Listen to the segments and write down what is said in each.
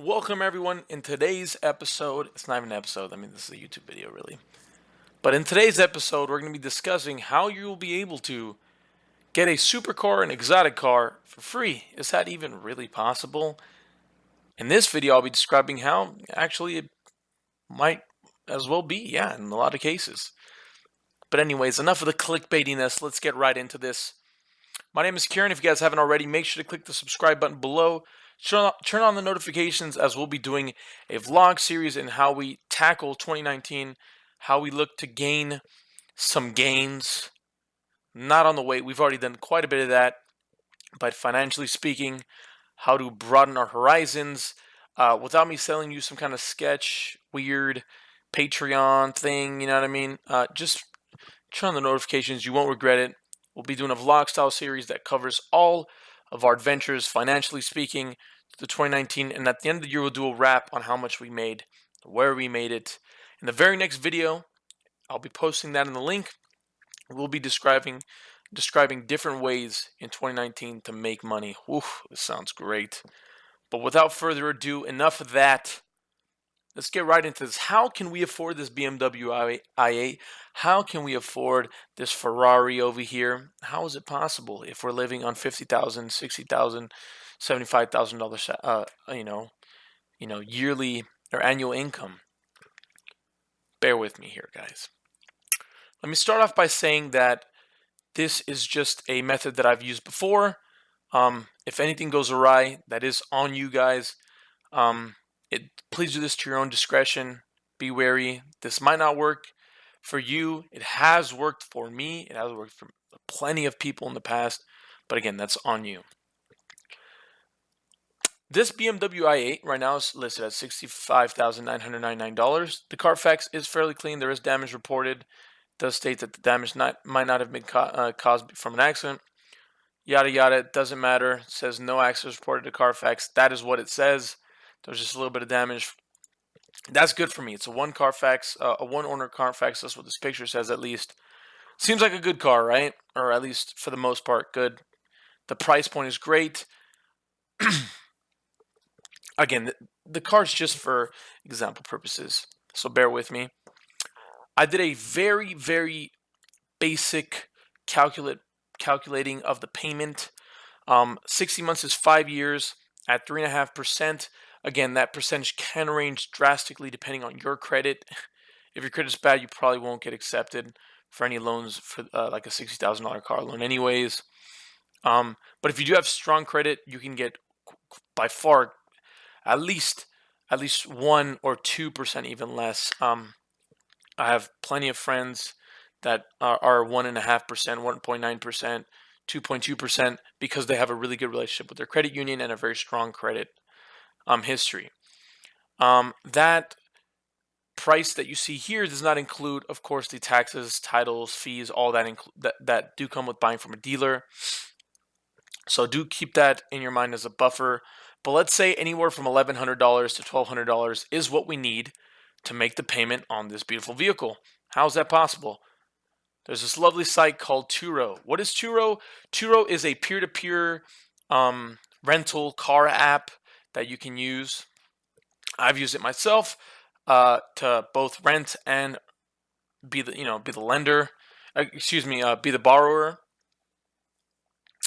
Welcome everyone. In today's episode, it's not even an episode, I mean this is a YouTube video really. But in today's episode, we're going to be discussing how you will be able to get a supercar, an exotic car for free. Is that even really possible? In this video, I'll be describing how actually it might as well be, yeah, in a lot of cases. But anyways, enough of the clickbaitiness. Let's get right into this. My name is Kieran. If you guys haven't already, make sure to click the subscribe button below. Turn on the notifications as we'll be doing a vlog series in how we tackle 2019, how we look to gain some gains. Not on the way, we've already done quite a bit of that, but financially speaking, how to broaden our horizons without me selling you some kind of sketch, weird Patreon thing, you know what I mean? Just turn on the notifications, you won't regret it. We'll be doing a vlog style series that covers all of our adventures, financially speaking, to 2019. And at the end of the year, we'll do a wrap on how much we made, where we made it. In the very next video, I'll be posting that in the link. We'll be describing different ways in 2019 to make money. Oof, this sounds great. But without further ado, enough of that. Let's get right into this. How can we afford this BMW i8? How can we afford this Ferrari over here? How is it possible if we're living on $50,000, $60,000, $75,000, yearly or annual income? Bear with me here, guys. Let me start off by saying that this is just a method that I've used before. If anything goes awry, that is on you guys. Please do this to your own discretion. Be wary. This might not work for you. It has worked for me. It has worked for plenty of people in the past. But again, that's on you. This BMW i8 right now is listed at $65,999. The Carfax is fairly clean. There is damage reported. It does state that the damage might not have been caused from an accident. Yada yada. It doesn't matter. It says no accidents reported to Carfax. That is what it says. There's just a little bit of damage. That's good for me. It's a one owner Carfax. That's what this picture says, at least. Seems like a good car, right? Or at least for the most part, good. The price point is great. Again, the car's just for example purposes, so bear with me. I did a very, very basic calculating of the payment. 60 months is 5 years at 3.5%. Again, that percentage can range drastically depending on your credit. If your credit's bad, you probably won't get accepted for any loans for like a $60,000 car loan anyways. But if you do have strong credit, you can get by far at least 1 or 2% even less. I have plenty of friends that are 1.5%, 1.9%, 2.2% because they have a really good relationship with their credit union and a very strong credit history. That price that you see here does not include, of course, the taxes, titles, fees, all that that do come with buying from a dealer. So do keep that in your mind as a buffer. But let's say anywhere from $1,100 to $1,200 is what we need to make the payment on this beautiful vehicle. How is that possible? There's this lovely site called Turo. What is Turo? Turo is a peer-to-peer rental car app that you can use. I've used it myself to both rent and be the lender. Be the borrower.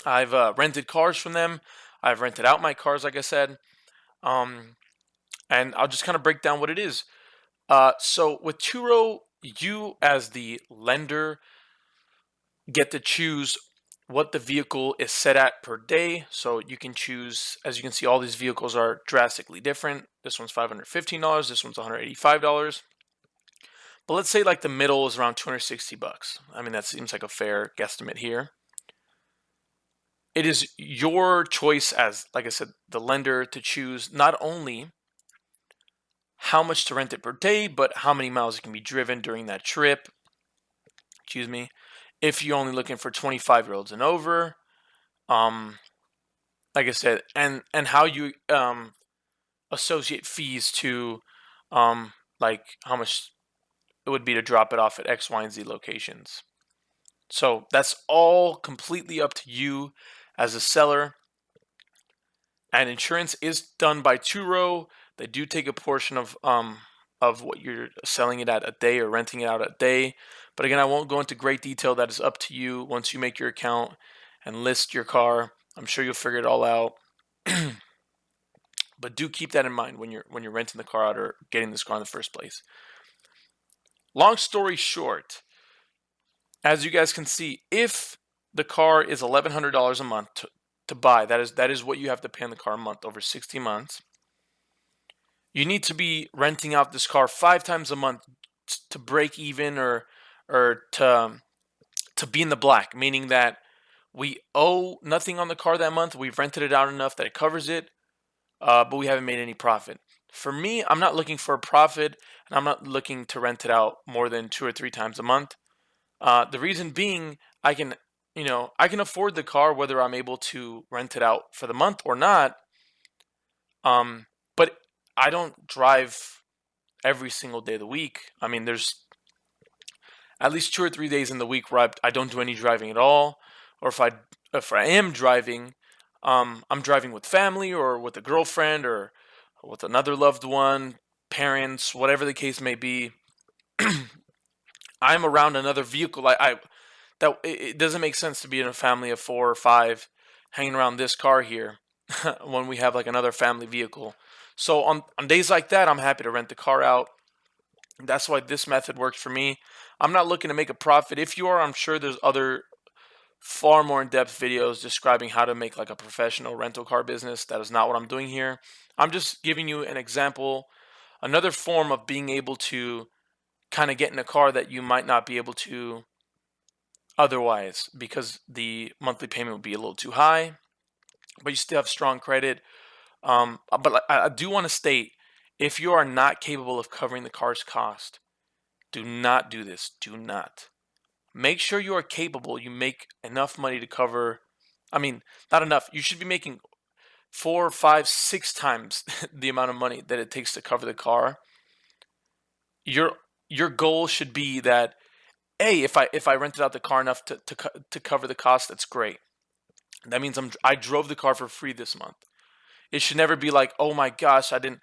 I've rented cars from them. I've rented out my cars, like I said. And I'll just kind of break down what it is. So with Turo, you as the lender get to choose what the vehicle is set at per day. So you can choose, as you can see, all these vehicles are drastically different. This one's $515, this one's $185. But let's say like the middle is around $260. I mean, that seems like a fair guesstimate here. It is your choice as, like I said, the lender to choose not only how much to rent it per day, but how many miles it can be driven during that trip. Excuse me. If you're only looking for 25-year-olds and over, like I said, and how you associate fees to like how much it would be to drop it off at X, Y, and Z locations. So that's all completely up to you as a seller. And insurance is done by Turo. They do take a portion of what you're selling it at a day or renting it out a day. But again, I won't go into great detail. That is up to you once you make your account and list your car. I'm sure you'll figure it all out. But do keep that in mind when you're renting the car out or getting this car in the first place. Long story short, as you guys can see, if the car is $1,100 a month to buy, that is what you have to pay on the car a month over 60 months. You need to be renting out this car 5 times a month to break even or to be in the black, meaning that we owe nothing on the car that month. We've rented it out enough that it covers it, but we haven't made any profit. For me, I'm not looking for a profit, and I'm not looking to rent it out more than 2 or 3 times a month. The reason being, I can afford the car whether I'm able to rent it out for the month or not. But I don't drive every single day of the week. I mean, there's at least 2 or 3 days in the week where I don't do any driving at all, or if I am driving, I'm driving with family or with a girlfriend or with another loved one, parents, whatever the case may be. I'm around another vehicle. It doesn't make sense to be in a family of 4 or 5 hanging around this car here when we have like another family vehicle. So on days like that, I'm happy to rent the car out. That's why this method works for me. I'm not looking to make a profit. If you are, I'm sure there's other far more in-depth videos describing how to make like a professional rental car business. That is not what I'm doing here. I'm just giving you an example, another form of being able to kind of get in a car that you might not be able to otherwise because the monthly payment would be a little too high, but you still have strong credit. But I do want to state, if you are not capable of covering the car's cost, do not do this. Do not. Make sure you are capable. You make enough money to cover. I mean, not enough. You should be making 4, 5, 6 times the amount of money that it takes to cover the car. Your goal should be that, hey, if I rented out the car enough to cover the cost, that's great. That means I drove the car for free this month. It should never be like, oh my gosh, I didn't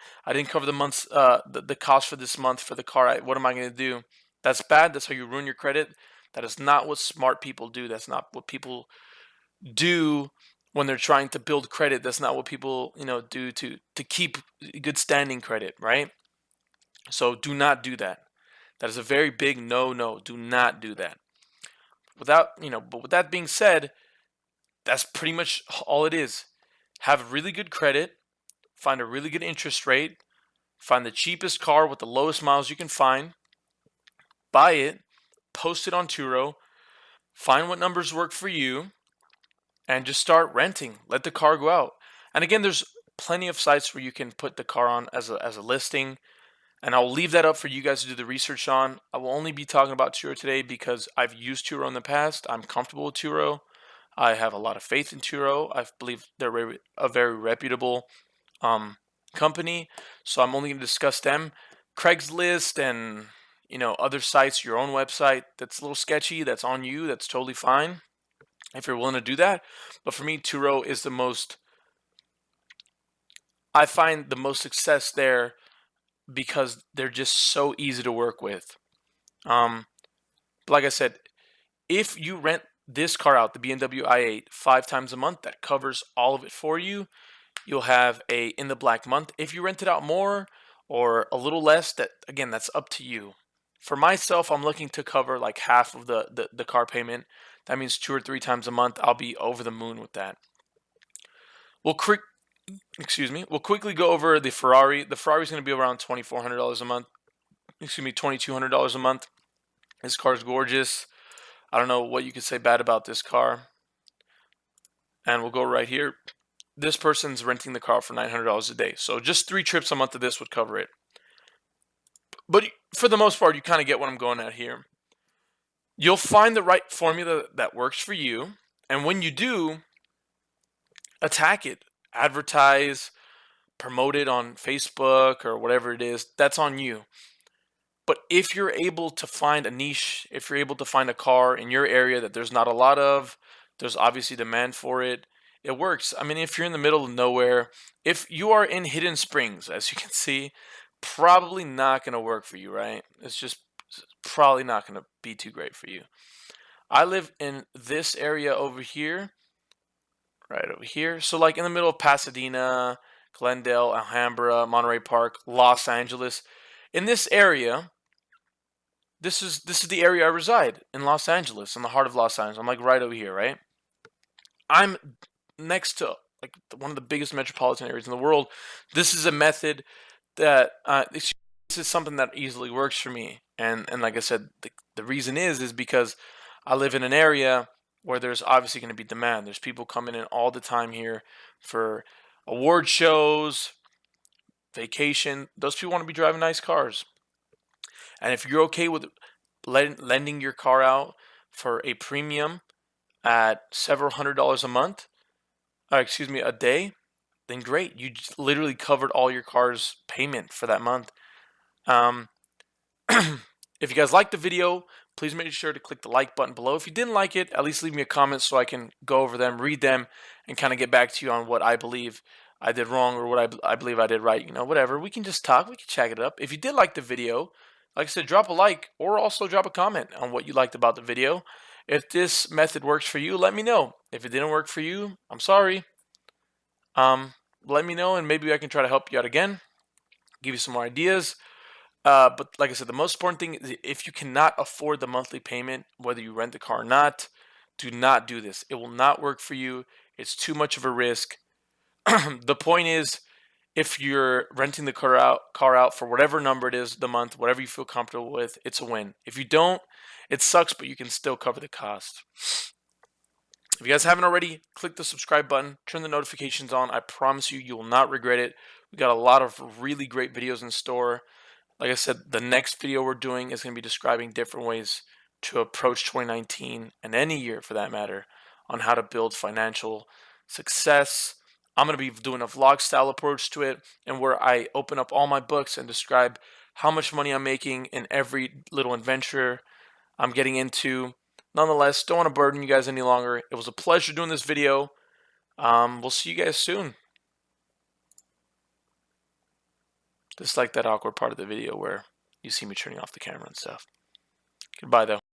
cover the month's the cost for this month for the car. What am I going to do? That's bad. That's how you ruin your credit. That is not what smart people do. That's not what people do when they're trying to build credit. That's not what people do to keep good standing credit, right? So do not do that. That is a very big no. Do not do that. But with that being said, that's pretty much all it is. Have really good credit, find a really good interest rate, find the cheapest car with the lowest miles you can find, buy it, post it on Turo, find what numbers work for you, and just start renting. Let the car go out. And again, there's plenty of sites where you can put the car on as a listing, and I'll leave that up for you guys to do the research on. I will only be talking about Turo today because I've used Turo in the past. I'm comfortable with Turo. I have a lot of faith in Turo. I believe they're a very reputable company, so I'm only going to discuss them. Craigslist and other sites, your own website, that's a little sketchy. That's on you. That's totally fine if you're willing to do that. But for me, Turo is I find the most success there because they're just so easy to work with. Like I said, if you rent this car out, the BMW i8, 5 times a month, that covers all of it for you. You'll have a in the black month. If you rent it out more or a little less, that's up to you. For myself, I'm looking to cover like half of the car payment. That means 2 or 3 times a month. I'll be over the moon with that. We'll quickly go over the Ferrari. The Ferrari is going to be around $2,400 a month. $2,200 a month. This car is gorgeous. I don't know what you could say bad about this car. And we'll go right here. This person's renting the car for $900 a day. So just 3 trips a month of this would cover it. But for the most part, you kind of get what I'm going at here. You'll find the right formula that works for you. And when you do, attack it. Advertise, promote it on Facebook or whatever it is. That's on you. But if you're able to find a niche, if you're able to find a car in your area that there's not a lot of, there's obviously demand for it, it works. I mean, if you're in the middle of nowhere, if you are in Hidden Springs, as you can see, probably not going to work for you, right? It's just probably not going to be too great for you. I live in this area over here, right over here. So like in the middle of Pasadena, Glendale, Alhambra, Monterey Park, Los Angeles. In this area, this is the area I reside in Los Angeles, in the heart of Los Angeles. I'm like right over here, right? I'm next to like one of the biggest metropolitan areas in the world. This is a method that this is something that easily works for me. And like I said, the reason is because I live in an area where there's obviously going to be demand. There's people coming in all the time here for award shows, vacation. Those people want to be driving nice cars. And if you're okay with lending your car out for a premium at several $100s a month, excuse me, a day, then great. You just literally covered all your car's payment for that month. Um, if you guys liked the video, please make sure to click the like button below. If you didn't like it, at least leave me a comment so I can go over them, read them, and kind of get back to you on what I believe I did wrong or what I believe I did right. You know, whatever. We can just talk. We can chat it up. If you did like the video, like I said, drop a like or also drop a comment on what you liked about the video. If this method works for you, let me know. If it didn't work for you, I'm sorry. Let me know and maybe I can try to help you out again, give you some more ideas. But like I said, the most important thing is if you cannot afford the monthly payment, whether you rent the car or not, do not do this. It will not work for you. It's too much of a risk. The point is, if you're renting the car out for whatever number it is the month, whatever you feel comfortable with, it's a win. If you don't, it sucks, but you can still cover the cost. If you guys haven't already, click the subscribe button, turn the notifications on. I promise you, you will not regret it. We got a lot of really great videos in store. Like I said, the next video we're doing is going to be describing different ways to approach 2019 and any year for that matter on how to build financial success. I'm going to be doing a vlog style approach to it and where I open up all my books and describe how much money I'm making in every little adventure I'm getting into. Nonetheless, don't want to burden you guys any longer. It was a pleasure doing this video. We'll see you guys soon. Just like that awkward part of the video where you see me turning off the camera and stuff. Goodbye, though.